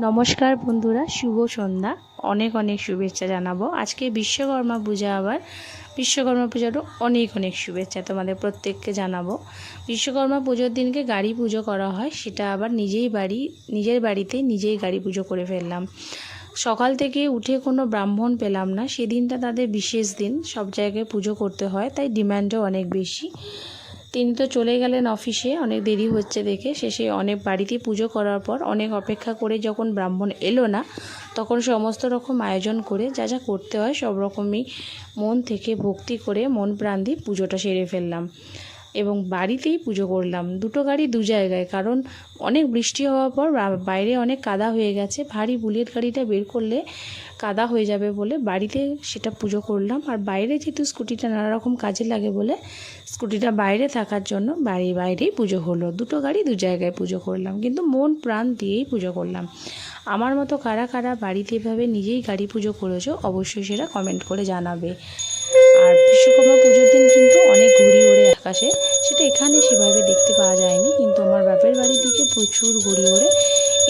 নমস্কার বন্ধুরা, শুভ সন্ধ্যা। অনেক অনেক শুভেচ্ছা জানাবো। আজকে বিশ্বকর্মা পূজা, আবার বিশ্বকর্মা পূজারও অনেক অনেক শুভেচ্ছা তোমাদের প্রত্যেককে জানাবো। বিশ্বকর্মা পুজোর দিনকে গাড়ি পুজো করা হয়, সেটা আবার নিজের বাড়িতে নিজেই গাড়ি পুজো করে ফেললাম। সকাল থেকে উঠে কোনো ব্রাহ্মণ পেলাম না, সেদিনটা তাদের বিশেষ দিন, সব জায়গায় পুজো করতে হয়, তাই ডিম্যান্ডও অনেক বেশি। তিনি তো চলে গেলেন অফিসে, অনেক দেরি হচ্ছে দেখে। শেষে অনেক বাড়িতে পুজো করার পর অনেক অপেক্ষা করে যখন ব্রাহ্মণ এলো না, তখন সমস্ত রকম আয়োজন করে যা যা করতে হয় সব রকমই মন থেকে ভক্তি করে মন প্রাণ দিয়ে পুজোটা সেরে ফেললাম এবং বাড়িতেই পুজো করলাম। দুটো গাড়ি দু জায়গায়, কারণ অনেক বৃষ্টি হওয়ার পর বাইরে অনেক কাদা হয়ে গেছে, ভারী বুলেট গাড়িটা বের করলে কাদা হয়ে যাবে বলে বাড়িতে সেটা পুজো করলাম। আর বাইরে যেহেতু স্কুটিটা নানা রকম কাজে লাগে বলে স্কুটিটা বাইরে থাকার জন্য বাইরেই পুজো হলো। দুটো গাড়ি দু জায়গায় পুজো করলাম, কিন্তু মন প্রাণ দিয়েই পুজো করলাম। আমার মতো কারা কারা বাড়িতে এভাবে নিজেই গাড়ি পুজো করেছো, অবশ্যই সেটা কমেন্ট করে জানাবে। আর বিশ্বকর্মা পুজোর দিন কিন্তু অনেক ঘুড়ি ওড়ে আকাশে, সেটা এখানে সেভাবে দেখতে পাওয়া যায়নি, কিন্তু আমার বাপের বাড়ির দিকে প্রচুর ঘুড়ি ওড়ে।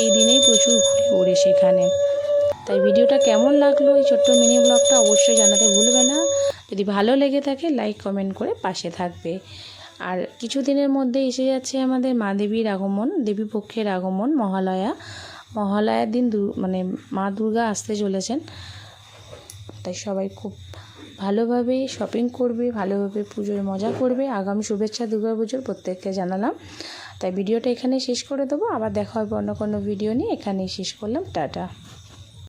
এই দিনেই প্রচুর ঘুড়ি ওড়ে সেখানে। তাই ভিডিওটা কেমন লাগলো, এই ছোট্ট মিনি ব্লগটা অবশ্যই জানাতে ভুলবে না। যদি ভালো লেগে থাকে লাইক কমেন্ট করে পাশে থাকবে। আর কিছুদিনের মধ্যে এসে যাচ্ছে আমাদের মা দেবীর আগমন, দেবী পক্ষের আগমন, মহালয়ার দিন মা দুর্গা আসতে চলেছেন। তাই সবাই খুব ভালোভাবে শপিং করবে, ভালোভাবে পুজোর মজা করবে। আগামী শুভেচ্ছা দুর্গা পুজোর প্রত্যেককে জানালাম। তাই ভিডিওটা এখানেই শেষ করে দেবো। আবার দেখা হবে অন্য কোনো ভিডিও নিয়ে। এখানেই শেষ করলাম। টাটা।